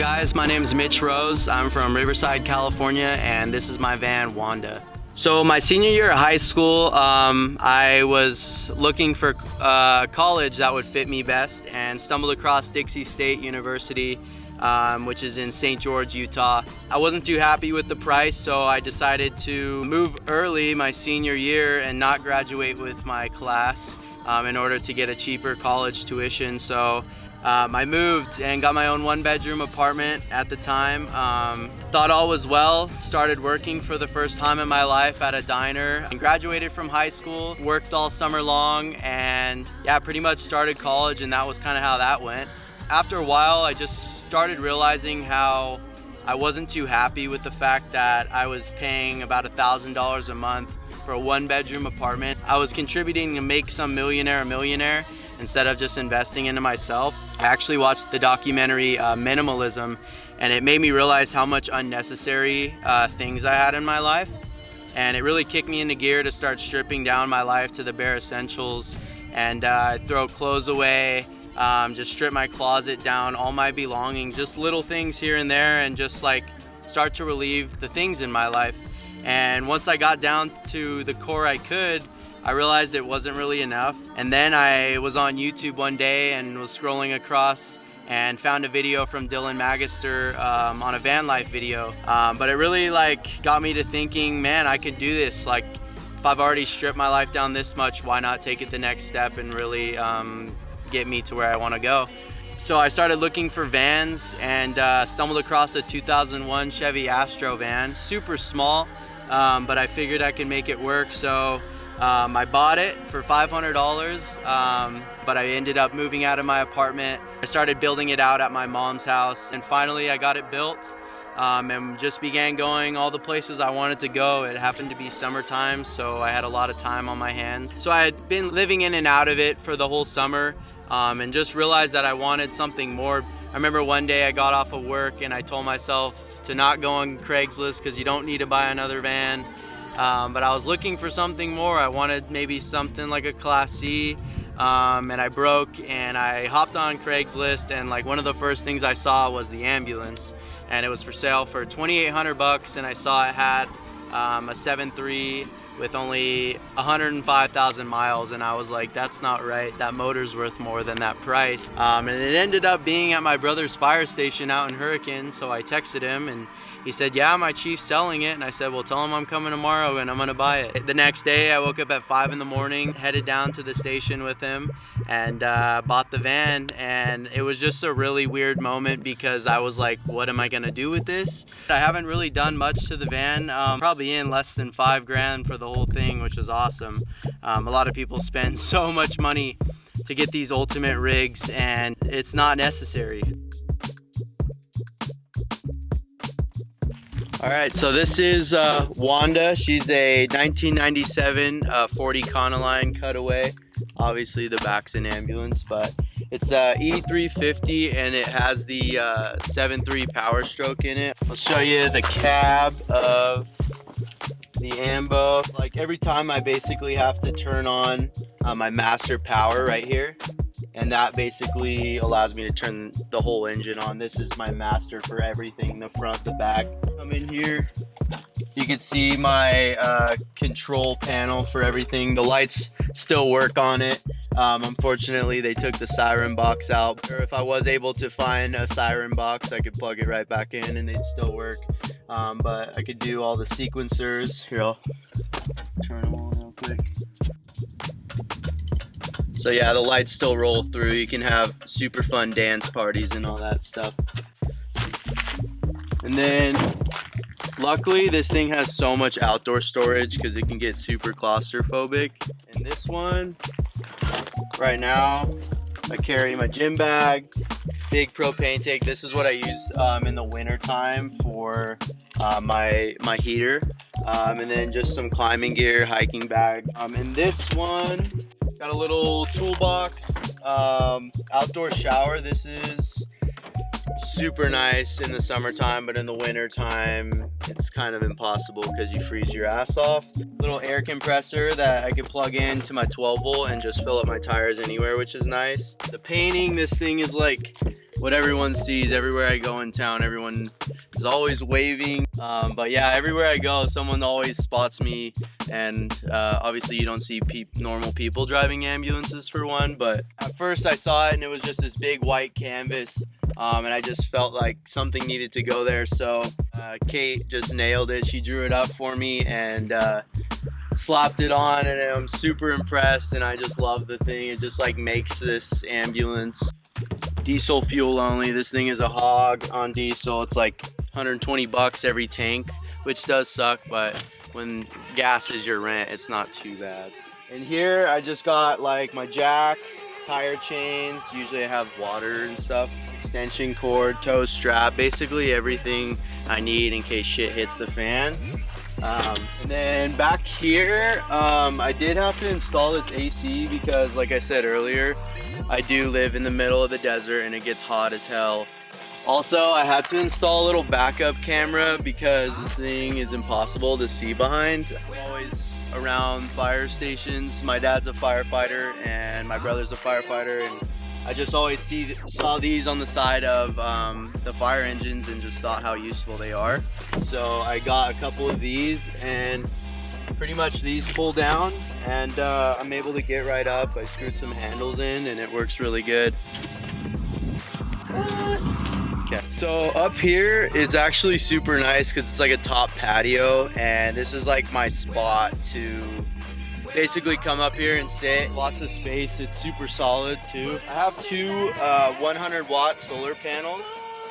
guys, my name is Mitch Rose. I'm from Riverside, California, and this is my van, Wanda. So my senior year of high school, I was looking for college that would fit me best and stumbled across Dixie State University, which is in St. George, Utah. I wasn't too happy with the price, so I decided to move early my senior year and not graduate with my class in order to get a cheaper college tuition. So I moved and got my own one-bedroom apartment at the time. Thought all was well, started working for the first time in my life at a diner, and graduated from high school, worked all summer long, and yeah, pretty much started college, and that was kind of how that went. After a while, I just started realizing how I wasn't too happy with the fact that I was paying about $1,000 a month for a one-bedroom apartment. I was contributing to make some millionaire a millionaire instead of just investing into myself. I actually watched the documentary Minimalism, and it made me realize how much unnecessary things I had in my life. And it really kicked me into gear to start stripping down my life to the bare essentials and throw clothes away, just strip my closet down, all my belongings, just little things here and there, and just like start to relieve the things in my life. And once I got down to the core I realized it wasn't really enough. And then I was on YouTube one day and was scrolling across and found a video from Dylan Magister on a Vanlife video. But it really got me to thinking, man, I could do this. Like, if I've already stripped my life down this much, why not take it the next step and really get me to where I want to go? So I started looking for vans and stumbled across a 2001 Chevy Astro van, super small, but I figured I could make it work. So I bought it for $500, but I ended up moving out of my apartment. I started building it out at my mom's house, and finally I got it built and just began going all the places I wanted to go. It happened to be summertime, so I had a lot of time on my hands. So I had been living in and out of it for the whole summer and just realized that I wanted something more. I remember one day I got off of work and I told myself to not go on Craigslist because you don't need to buy another van. But I was looking for something more. I wanted maybe something like a Class C, and I broke and I hopped on Craigslist, and one of the first things I saw was the ambulance, and it was for sale for $2,800, and I saw it had a 7.3 with only 105,000 miles, and I was like, that's not right. That motor's worth more than that price. And it ended up being at my brother's fire station out in Hurricane, so I texted him and he said, yeah, my chief's selling it. And I said, well, tell him I'm coming tomorrow and I'm gonna buy it. The next day I woke up at 5 in the morning, headed down to the station with him, and bought the van. And it was just a really weird moment because I was like, what am I gonna do with this? I haven't really done much to the van, probably in less than $5,000 for the whole thing, which is awesome. A lot of people spend so much money to get these ultimate rigs, and it's not necessary. All right, so this is Wanda. She's a 1997 40 Econoline cutaway. Obviously the back's an ambulance, but it's a E350 and it has the 7.3 Power Stroke in it. I'll show you the cab of the Ambo. Like every time I basically have to turn on my master power right here, and that basically allows me to turn the whole engine on. This is my master for everything, the front, the back. Come in here, you can see my control panel for everything. The lights still work on it. Unfortunately, they took the siren box out. Or if I was able to find a siren box, I could plug it right back in and they'd still work. But I could do all the sequencers. Here, I'll turn them on real quick. So yeah, the lights still roll through. You can have super fun dance parties and all that stuff. And then luckily this thing has so much outdoor storage because it can get super claustrophobic. And this one, right now, I carry my gym bag, big propane tank. This is what I use in the winter time for my heater. And then just some climbing gear, hiking bag. And this one, got a little toolbox, outdoor shower. This is super nice in the summertime, but in the winter time it's kind of impossible because you freeze your ass off. Little air compressor that I can plug into my 12 volt and just fill up my tires anywhere, which is nice. The painting, this thing is like what everyone sees. Everywhere I go in town, everyone is always waving. But yeah, everywhere I go, someone always spots me. And obviously you don't see normal people driving ambulances for one, but at first I saw it and it was just this big white canvas. And I just felt like something needed to go there. So Kate just nailed it. She drew it up for me and slapped it on, and I'm super impressed, and I just love the thing. It just like makes this ambulance diesel fuel only. This thing is a hog on diesel. It's like 120 bucks every tank, which does suck, but when gas is your rent, it's not too bad. And here I just got like my jack, tire chains, usually I have water and stuff, extension cord, tow strap, basically everything I need in case shit hits the fan. And then back here, I did have to install this AC because, like I said earlier, I do live in the middle of the desert and it gets hot as hell. Also, I had to install a little backup camera because this thing is impossible to see behind. I'm always around fire stations. My dad's a firefighter and my brother's a firefighter, and I just always saw these on the side of the fire engines and just thought how useful they are. So I got a couple of these, and pretty much these pull down and I'm able to get right up. I screwed some handles in and it works really good. Okay, so up here it's actually super nice because it's like a top patio, and this is like my spot to basically come up here and sit. Lots of space. It's super solid too. I have two 100-watt solar panels.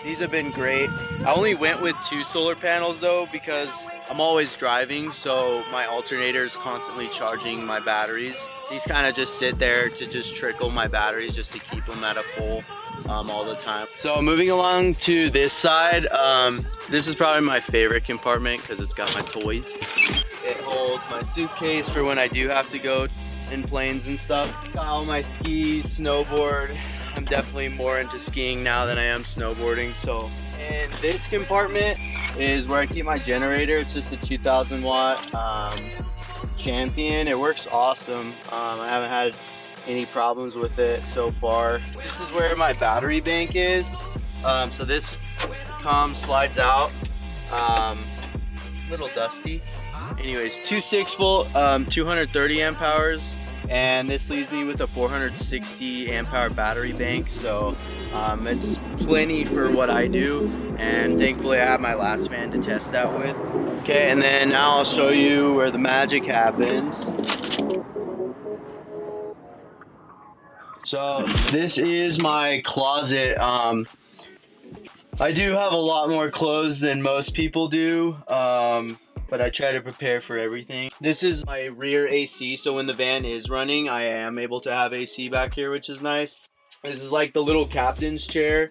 These have been great. I only went with 2 solar panels though because I'm always driving, so my alternator is constantly charging my batteries. These kind of just sit there to just trickle my batteries just to keep them at a full all the time. So moving along to this side, this is probably my favorite compartment because it's got my toys. It holds my suitcase for when I do have to go in planes and stuff. Got all my skis, snowboard. I'm definitely more into skiing now than I am snowboarding. So, and this compartment is where I keep my generator. It's just a 2,000 watt Champion. It works awesome. I haven't had any problems with it so far. This is where my battery bank is. So this slides out. Little dusty. Anyways, 2 6-volt, 230 amp hours, and this leaves me with a 460 amp hour battery bank. So it's plenty for what I do, and thankfully I have my last fan to test that with. Okay, and then now I'll show you where the magic happens. So this is my closet. I do have a lot more clothes than most people do, but I try to prepare for everything. This is my rear AC, so when the van is running, I am able to have AC back here, which is nice. This is like the little captain's chair.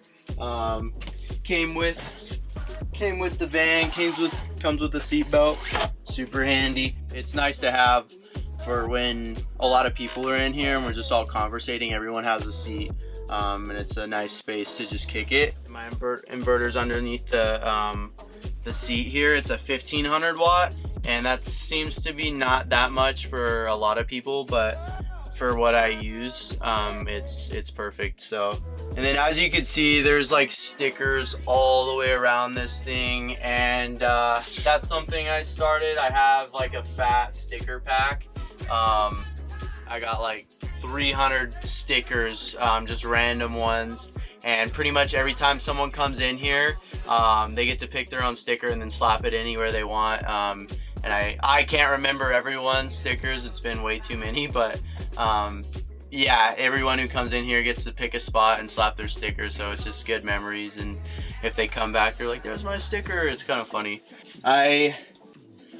Came with the van, comes with a seat belt. Super handy. It's nice to have for when a lot of people are in here and we're just all conversating. Everyone has a seat, and it's a nice space to just kick it. My inverter's underneath the seat here. It's a 1500 watt, and that seems to be not that much for a lot of people, but for what I use, it's perfect. So, and then as you can see, there's like stickers all the way around this thing, and that's something I started. I have like a fat sticker pack. I got like 300 stickers, just random ones, and pretty much every time someone comes in here, they get to pick their own sticker and then slap it anywhere they want. And I can't remember everyone's stickers, it's been way too many, but yeah, everyone who comes in here gets to pick a spot and slap their sticker, so it's just good memories. And if they come back, they're like, there's my sticker. It's kind of funny. I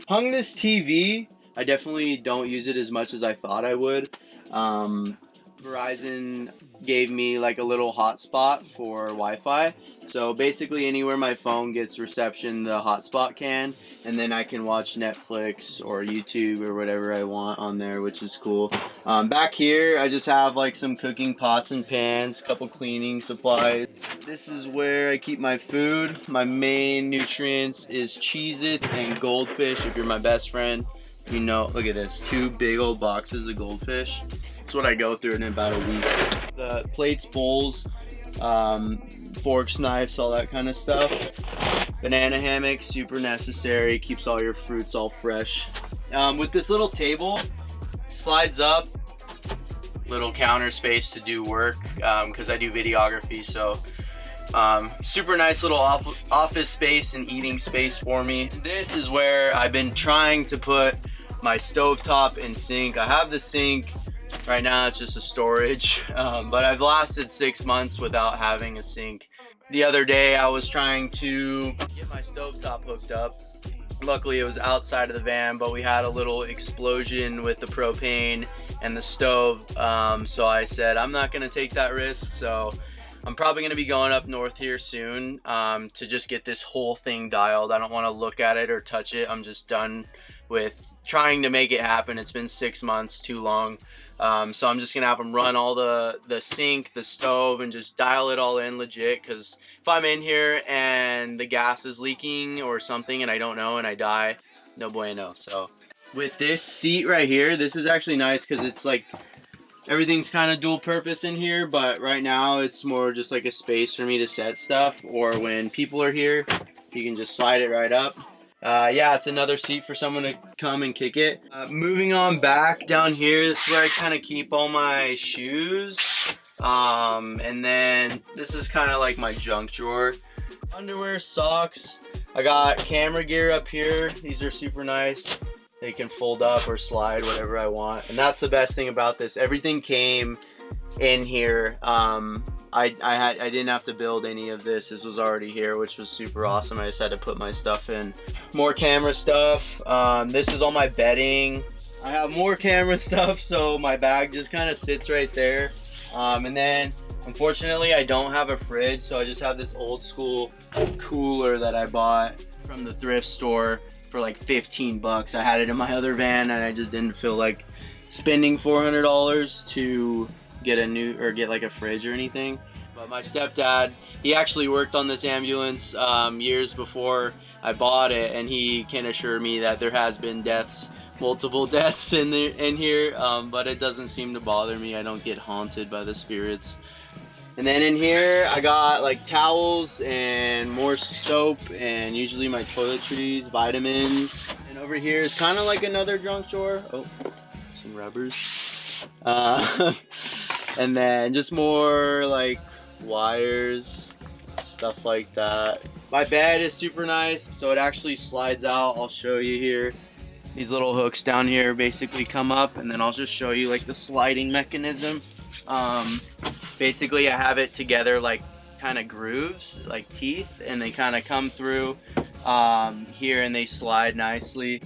hung this TV. I definitely don't use it as much as I thought I would. Verizon gave me like a little hotspot for Wi-Fi. So basically anywhere my phone gets reception, the hotspot can, and then I can watch Netflix or YouTube or whatever I want on there, which is cool. Back here, I just have like some cooking pots and pans, a couple cleaning supplies. This is where I keep my food. My main nutrients is Cheez-Its and Goldfish. If you're my best friend, you know, look at this, 2 big old boxes of Goldfish. That's what I go through in about a week. The plates, bowls, forks, knives, all that kind of stuff. Banana hammock, super necessary, keeps all your fruits all fresh. With this little table, slides up, little counter space to do work, because I do videography, so super nice little office space and eating space for me. This is where I've been trying to put my stovetop and sink. I have the sink. Right now it's just a storage, but I've lasted 6 months without having a sink. The other day I was trying to get my stovetop hooked up. Luckily it was outside of the van, but we had a little explosion with the propane and the stove, so I said I'm not gonna take that risk. So I'm probably gonna be going up north here soon to just get this whole thing dialed. I don't want to look at it or touch it. I'm just done with trying to make it happen. It's been 6 months, too long. So I'm just gonna have them run all the sink, the stove, and just dial it all in legit, because if I'm in here and the gas is leaking or something and I don't know and I die, no bueno. So with this seat right here, this is actually nice because it's like everything's kind of dual purpose in here, but right now it's more just like a space for me to set stuff, or when people are here you can just slide it right up. Yeah, it's another seat for someone to come and kick it. Moving on back down here, this is where I kind of keep all my shoes. And then this is kind of like my junk drawer. Underwear, socks. I got camera gear up here. These are super nice. They can fold up or slide, whatever I want. And that's the best thing about this. Everything came in here. I didn't have to build any of this. This was already here, which was super awesome. I just had to put my stuff in. More camera stuff. This is all my bedding. I have more camera stuff, so my bag just kind of sits right there. And then unfortunately I don't have a fridge, so I just have this old school cooler that I bought from the thrift store for like 15 bucks. I had it in my other van and I just didn't feel like spending $400 to get a new, or get like a fridge or anything. But my stepdad, he actually worked on this ambulance years before I bought it, and he can assure me that there has been deaths, multiple deaths in here, but it doesn't seem to bother me. I don't get haunted by the spirits. And then in here I got like towels and more soap and usually my toiletries, vitamins. And over here is kind of like another junk drawer. Oh, some rubbers. And then just more like wires, stuff like that. My bed is super nice, so it actually slides out. I'll show you here. These little hooks down here basically come up, and then I'll just show you like the sliding mechanism. Basically I have it together like kind of grooves, like teeth, and they kind of come through here and they slide nicely.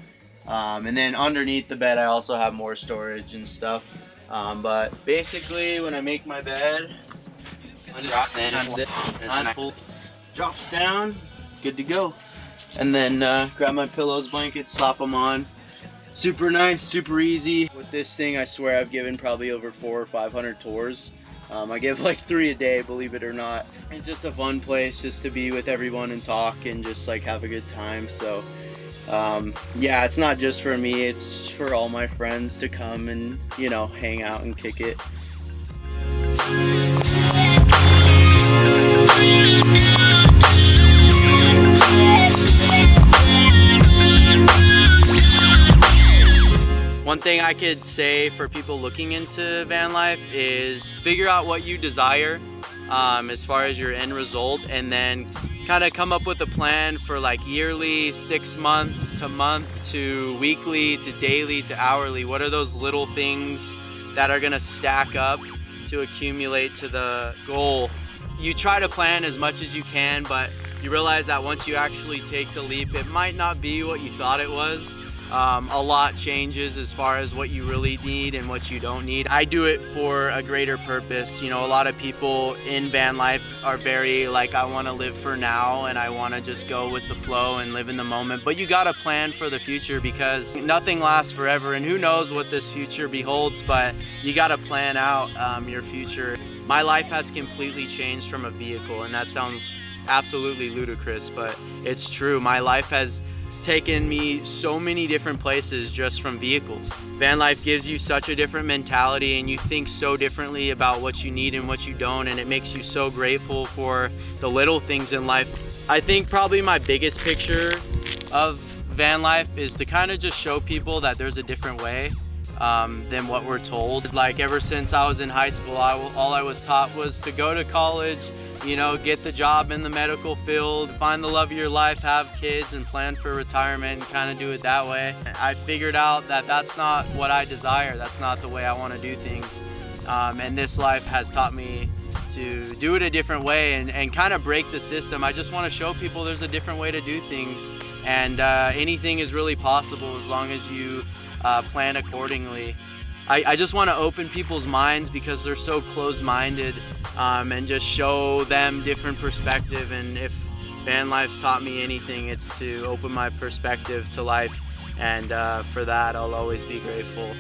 And then underneath the bed I also have more storage and stuff. But basically when I make my bed, I just drops down, good to go. And then grab my pillows, blankets, slap them on. Super nice, super easy. With this thing, I swear I've given probably over 400 or 500 tours. I give like 3 a day, believe it or not. It's just a fun place just to be with everyone and talk and just like have a good time. So yeah, it's not just for me, it's for all my friends to come and, you know, hang out and kick it. One thing I could say for people looking into van life is figure out what you desire as far as your end result, and then kind of come up with a plan for like yearly, 6 months to month to weekly to daily to hourly. What are those little things that are gonna stack up to accumulate to the goal? You try to plan as much as you can, but you realize that once you actually take the leap, it might not be what you thought it was. A lot changes as far as what you really need and what you don't need. I do it for a greater purpose. You know, a lot of people in van life are very like, I want to live for now and I want to just go with the flow and live in the moment. But you got to plan for the future, because nothing lasts forever, and who knows what this future beholds, but you got to plan out your future. My life has completely changed from a vehicle, and that sounds absolutely ludicrous, but it's true. My life has taken me so many different places just from vehicles. Van life gives you such a different mentality, and you think so differently about what you need and what you don't, and it makes you so grateful for the little things in life. I think probably my biggest picture of van life is to kind of just show people that there's a different way than what we're told. Like, ever since I was in high school, all I was taught was to go to college, you know, get the job in the medical field, find the love of your life, have kids, and plan for retirement, and kind of do it that way. I figured out that that's not what I desire. That's not the way I want to do things. And this life has taught me to do it a different way and kind of break the system. I just want to show people there's a different way to do things, and anything is really possible as long as you plan accordingly. I just want to open people's minds because they're so closed-minded, and just show them different perspective. And if van life's taught me anything, it's to open my perspective to life, and for that I'll always be grateful.